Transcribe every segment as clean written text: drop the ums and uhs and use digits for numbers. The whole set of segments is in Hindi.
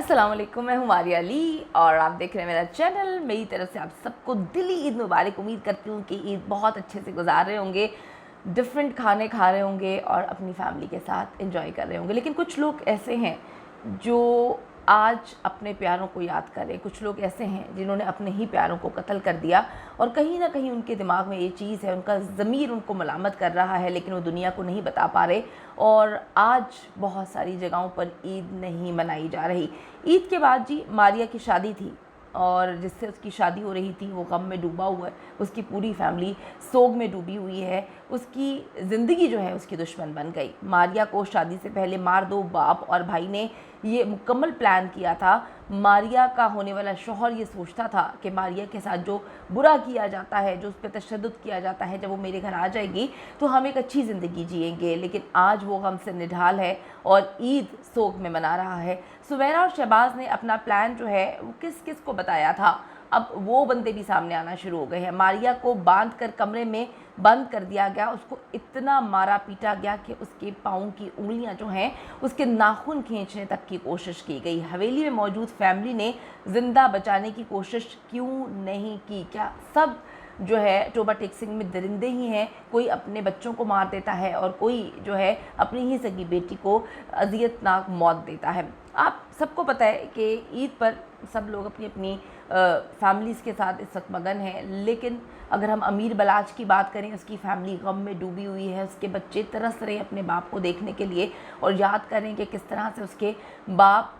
अस्सलाम वालेकुम, मैं हूँ मारिया अली और आप देख रहे हैं मेरा चैनल। मेरी तरफ से आप सबको दिली ईद मुबारक। उम्मीद करती हूँ कि ईद बहुत अच्छे से गुजार रहे होंगे, डिफरेंट खाने खा रहे होंगे और अपनी फैमिली के साथ एंजॉय कर रहे होंगे। लेकिन कुछ लोग ऐसे हैं जो आज अपने प्यारों को याद करें, कुछ लोग ऐसे हैं जिन्होंने अपने ही प्यारों को कत्ल कर दिया और कहीं ना कहीं उनके दिमाग में ये चीज़ है, उनका ज़मीर उनको मलामत कर रहा है, लेकिन वो दुनिया को नहीं बता पा रहे। और आज बहुत सारी जगहों पर ईद नहीं मनाई जा रही। ईद के बाद जी मारिया की शादी थी और जिससे उसकी शादी हो रही थी वो गम में डूबा हुआ है, उसकी पूरी फैमिली सोग में डूबी हुई है, उसकी ज़िंदगी जो है उसकी दुश्मन बन गई। मारिया को शादी से पहले मार दो बाप और भाई ने ये मुकम्मल प्लान किया था। मारिया का होने वाला शौहर ये सोचता था कि मारिया के साथ जो बुरा किया जाता है, जो उस पर तशद्दुद किया जाता है, जब वो मेरे घर आ जाएगी तो हम एक अच्छी ज़िंदगी जिएंगे। लेकिन आज वो गम से निढाल है और ईद सोग में मना रहा है। सुमैरा और शहबाज ने अपना प्लान जो है वो किस किस को बताया था, अब वो बंदे भी सामने आना शुरू हो गए हैं। मारिया को बांध कर कमरे में बंद कर दिया गया, उसको इतना मारा पीटा गया कि उसके पाँव की उंगलियां जो हैं उसके नाखून खींचने तक की कोशिश की गई। हवेली में मौजूद फैमिली ने ज़िंदा बचाने की कोशिश क्यों नहीं की? क्या सब जो है टोबा टेक सिंह में दरिंदे ही हैं? कोई अपने बच्चों को मार देता है और कोई जो है अपनी ही सगी बेटी को अजियतनाक मौत देता है। आप सबको पता है कि ईद पर सब लोग अपनी अपनी फैमिलीज़ के साथ इस वक्त मगन हैं। लेकिन अगर हम अमीर बलाच की बात करें, उसकी फैमिली गम में डूबी हुई है, उसके बच्चे तरस रहे अपने बाप को देखने के लिए और याद करें कि किस तरह से उसके बाप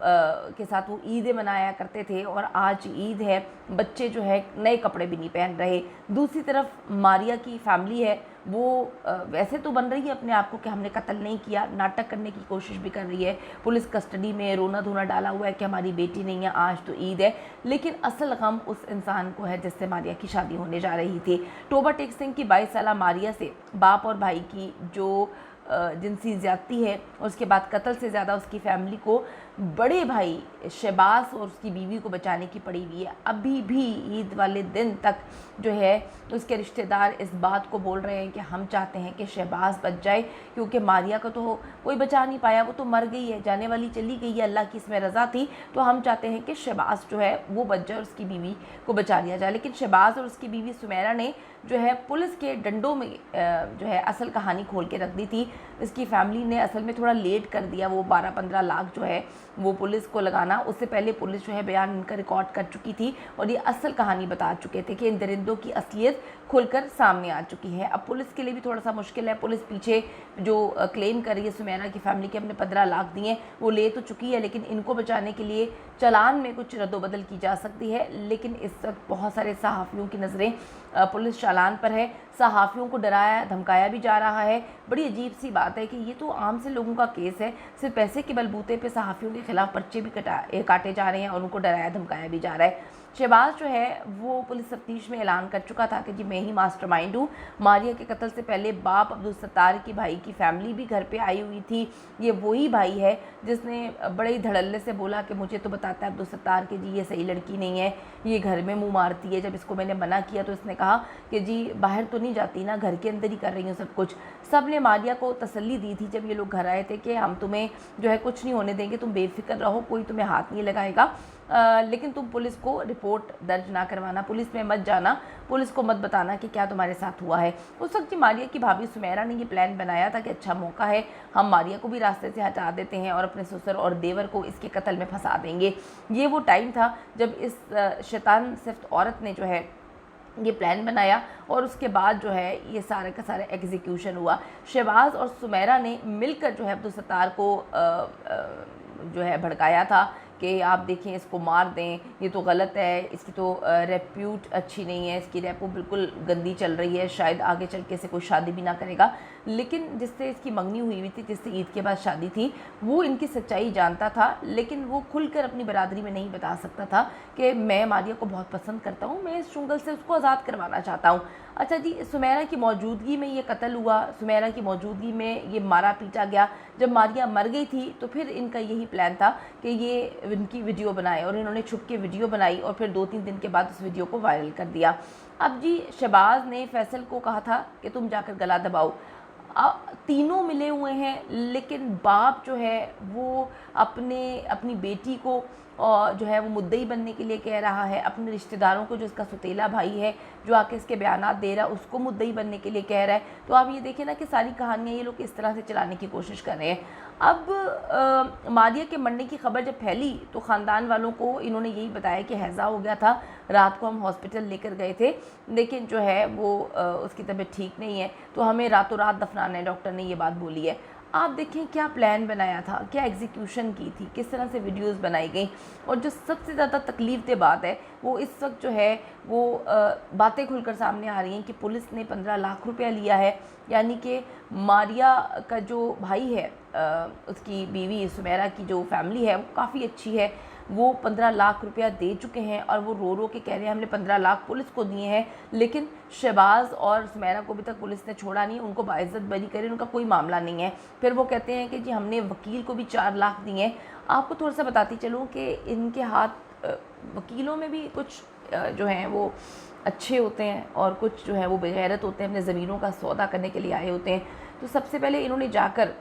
के साथ वो ईदें मनाया करते थे और आज ईद है, बच्चे जो है नए कपड़े भी नहीं पहन रहे। दूसरी तरफ मारिया की फैमिली है, वो वैसे तो बन रही है अपने आप को कि हमने कत्ल नहीं किया, नाटक करने की कोशिश भी कर रही है, पुलिस कस्टडी में रोना धोना डाला हुआ है कि हमारी बेटी नहीं है, आज तो ईद है। लेकिन असल गम उस इंसान को है जिससे मारिया की शादी होने जा रही थी। टोबा टेक सिंह की 22 साला मारिया से बाप और भाई की जो जिनसी ज़्यादती है और उसके बाद कत्ल से ज़्यादा उसकी फैमिली को बड़े भाई शहबाज और उसकी बीवी को बचाने की पड़ी हुई है। अभी भी ईद वाले दिन तक जो है उसके रिश्तेदार इस बात को बोल रहे हैं कि हम चाहते हैं कि शहबाज बच जाए, क्योंकि मारिया को तो कोई बचा नहीं पाया, वो तो मर गई है, जाने वाली चली गई है, अल्लाह की इसमें रज़ा थी। तो हम चाहते हैं कि शहबाज जो है वो बच जाए और उसकी बीवी को बचा लिया जाए। लेकिन शहबाज और उसकी बीवी सुमैरा ने जो है पुलिस के डंडों में जो है असल कहानी खोल के रख दी थी। इसकी फैमिली ने असल में थोड़ा लेट कर दिया वो 12-15 लाख जो है वो पुलिस को लगाना। उससे पहले पुलिस जो है बयान इनका रिकॉर्ड कर चुकी थी और ये असल कहानी बता चुके थे कि इन दरिंदों की असलियत खुलकर सामने आ चुकी है। अब पुलिस के लिए भी थोड़ा सा मुश्किल है। पुलिस पीछे जो क्लेम कर रही है सुमैरा की फैमिली के हमने 15 लाख दिए, वो ले तो चुकी है, लेकिन इनको बचाने के लिए चालान में कुछ रद्दोबदल की जा सकती है। लेकिन इस वक्त बहुत सारे सहाफ़ियों की नज़रें पुलिस चालान पर है, सहाफ़ियों को डराया धमकाया भी जा रहा है। बड़ी अजीब सी बात है कि ये तो आम से लोगों का केस है, सिर्फ पैसे के बलबूते पे सहाफ़ियों के खिलाफ पर्चे भी काटे जा रहे हैं और उनको डराया धमकाया भी जा रहा है। शहबाज जो है वो पुलिस तफ्तीश में ऐलान कर चुका था कि जी मैं ही मास्टरमाइंड हूँ। मारिया के कत्ल से पहले बाप अब्दुल सत्तार की भाई की फैमिली भी घर पे आई हुई थी। ये वही भाई है जिसने बड़े ही धड़ल्ले से बोला कि मुझे तो बताता है अब्दुल सत्तार कि जी ये सही लड़की नहीं है, ये घर में मुँह मारती है। जब इसको मैंने मना किया तो इसने कहा कि जी बाहर तो नहीं जाती ना, घर के अंदर ही कर रही हूँ सब कुछ। सब ने मारिया को तसल्ली दी थी जब ये लोग घर आए थे कि हम तुम्हें जो है कुछ नहीं होने देंगे, तुम बेफिक्र रहो, कोई तुम्हें हाथ नहीं लगाएगा। लेकिन तुम पुलिस को रिपोर्ट दर्ज ना करवाना, पुलिस में मत जाना, पुलिस को मत बताना कि क्या तुम्हारे साथ हुआ है। उस वक्त जी मारिया की भाभी सुमैरा ने ये प्लान बनाया था कि अच्छा मौका है, हम मारिया को भी रास्ते से हटा देते हैं और अपने ससुर और देवर को इसके कत्ल में फंसा देंगे। ये वो टाइम था जब इस शैतान सिफ्त औरत ने जो है ये प्लान बनाया और उसके बाद जो है ये सारे का सारा एग्जीक्यूशन हुआ। शहबाज और सुमैरा ने मिलकर जो है अब्दुल सत्तार को जो है भड़काया था कि आप देखें इसको मार दें, ये तो गलत है, इसकी तो रेप्यूट अच्छी नहीं है, इसकी रेपो बिल्कुल गंदी चल रही है, शायद आगे चल के से कोई शादी भी ना करेगा। लेकिन जिससे इसकी मंगनी हुई थी, जिससे ईद के बाद शादी थी, वो इनकी सच्चाई जानता था, लेकिन वो खुलकर अपनी बरादरी में नहीं बता सकता था कि मैं मारिया को बहुत पसंद करता हूँ, मैं इस चुंगल से उसको आज़ाद करवाना चाहता हूँ। अच्छा जी, सुमैरा की मौजूदगी में ये कत्ल हुआ, सुमैरा की मौजूदगी में ये मारा पीटा गया। जब मारिया मर गई थी तो फिर इनका यही प्लान था कि ये इनकी वीडियो बनाए और इन्होंने छुप के वीडियो बनाई और फिर 2-3 दिन के बाद उस वीडियो को वायरल कर दिया। अब जी शहबाज ने फैसल को कहा था कि तुम जाकर गला दबाओ। तीनों मिले हुए हैं, लेकिन बाप जो है वो अपनी बेटी को और जो है वो मुद्दई बनने के लिए कह रहा है, अपने रिश्तेदारों को जो इसका सौतेला भाई है जो आके इसके बयानात दे रहा है उसको मुद्दई बनने के लिए कह रहा है। तो आप ये देखें ना कि सारी कहानियाँ ये लोग इस तरह से चलाने की कोशिश कर रहे हैं। अब मारिया के मरने की खबर जब फैली तो ख़ानदान वालों को इन्होंने यही बताया कि हैज़ा हो गया था, रात को हम हॉस्पिटल लेकर गए थे, लेकिन जो है वो उसकी तबीयत ठीक नहीं है, तो हमें रातों रात दफनाना है, डॉक्टर ने ये बात बोली है। आप देखें क्या प्लान बनाया था, क्या एग्जीक्यूशन की थी, किस तरह से वीडियोस बनाई गई। और जो सबसे ज़्यादा तकलीफ दे बात है वो इस वक्त जो है वो बातें खुलकर सामने आ रही हैं कि पुलिस ने 15 लाख रुपया लिया है, यानी कि मारिया का जो भाई है उसकी बीवी सुमेरा की जो फैमिली है वो काफ़ी अच्छी है, वो 15 लाख रुपया दे चुके हैं और वो रो रो के कह रहे हैं हमने 15 लाख पुलिस को दिए हैं, लेकिन शहबाज और सुमेरा को अभी तक पुलिस ने छोड़ा नहीं, उनको बाइज्जत बरी करे, उनका कोई मामला नहीं है। फिर वो कहते हैं कि जी हमने वकील को भी 4 लाख दिए हैं। आपको थोड़ा सा बताती चलूँ कि इनके हाथ वकीलों में भी कुछ जो हैं वो अच्छे होते हैं और कुछ जो है वो बेगैरत होते हैं, अपने ज़मीनों का सौदा करने के लिए आए होते हैं। तो सबसे पहले इन्होंने जाकर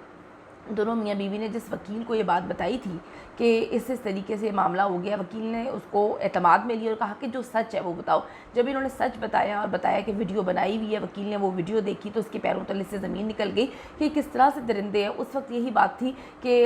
दोनों मियाँ बीवी ने जिस वकील को ये बात बताई थी कि इस तरीके से मामला हो गया, वकील ने उसको एतमाद में लिया और कहा कि जो सच है वो बताओ। जब इन्होंने सच बताया और बताया कि वीडियो बनाई हुई है, वकील ने वो वीडियो देखी तो उसके पैरों तले से ज़मीन निकल गई कि किस तरह से दरिंदे हैं। उस वक्त यही बात थी कि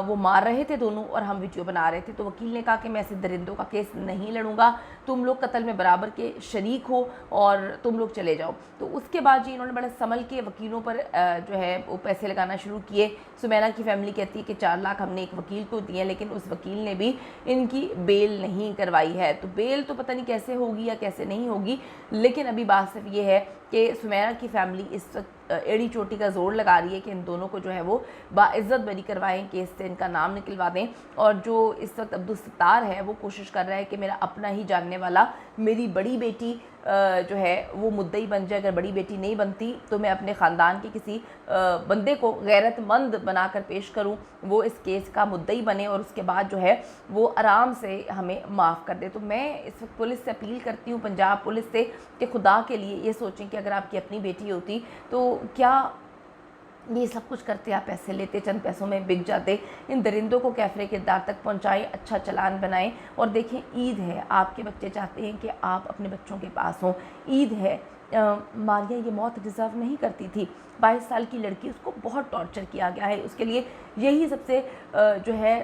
वो मार रहे थे दोनों और हम वीडियो बना रहे थे। तो वकील ने कहा कि मैं ऐसे दरिंदों का केस नहीं लड़ूंगा, तुम लोग कत्ल में बराबर के शरीक हो और तुम लोग चले जाओ। तो उसके बाद जी इन्होंने बड़े संभल के वकीलों पर जो है वो पैसे लगाना शुरू किए। सुमेरा की फैमिली कहती है कि 4 लाख हमने एक वकील को दिए, लेकिन उस वकील ने भी इनकी बेल नहीं करवाई है। तो बेल तो पता नहीं कैसे होगी या कैसे नहीं होगी, लेकिन अभी बात सिर्फ ये है कि सुमेरा की फैमिली इस वक्त एड़ी चोटी का जोर लगा रही है कि इन दोनों को जो है वो बाइज्जत बरी करवाएं, केस से इनका नाम निकलवा दें। और जो इस वक्त अब्दुल सत्तार है वो कोशिश कर रहा है कि मेरा अपना ही जानने वाला मेरी बड़ी बेटी जो है वो मुद्दई बन जाए। अगर बड़ी बेटी नहीं बनती तो मैं अपने ख़ानदान के किसी बंदे को गैरतमंद बनाकर पेश करूं, वो इस केस का मुद्दई बने और उसके बाद जो है वो आराम से हमें माफ़ कर दे। तो मैं इस वक्त पुलिस से अपील करती हूँ, पंजाब पुलिस से, कि खुदा के लिए ये सोचें कि अगर आपकी अपनी बेटी होती तो क्या ये सब कुछ करते, आप पैसे लेते, चंद पैसों में बिक जाते। इन दरिंदों को कैफरे किरदार तक पहुंचाएं, अच्छा चलान बनाएं। और देखें ईद है, आपके बच्चे चाहते हैं कि आप अपने बच्चों के पास हों, ईद है। मारिया ये मौत डिज़र्व नहीं करती थी। 22 साल की लड़की, उसको बहुत टॉर्चर किया गया है, उसके लिए यही सबसे जो है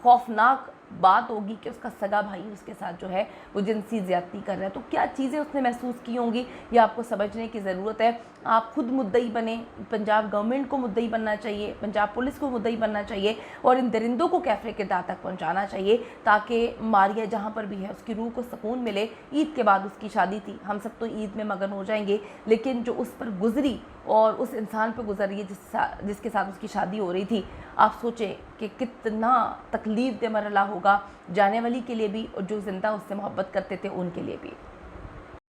खौफनाक बात होगी कि उसका सगा भाई उसके साथ जो है वो जिनसी ज़्यादती कर रहा है। तो क्या चीज़ें उसने महसूस की होंगी ये आपको समझने की ज़रूरत है। आप खुद मुद्दई बने, पंजाब गवर्नमेंट को मुद्दई बनना चाहिए, पंजाब पुलिस को मुद्दई बनना चाहिए और इन दरिंदों को कैफरे किरदार तक पहुंचाना चाहिए, ताकि मारिया जहां पर भी है उसकी रूह को सुकून मिले। ईद के बाद उसकी शादी थी, हम सब तो ईद में मगन हो जाएंगे, लेकिन जो उस पर गुजरी और उस इंसान पर गुजर रही है जिसके साथ उसकी शादी हो रही थी, आप सोचें कि कितना तकलीफ दे मरला होगा जाने वाली के लिए भी और जो ज़िंदा उससे मोहब्बत करते थे उनके लिए भी।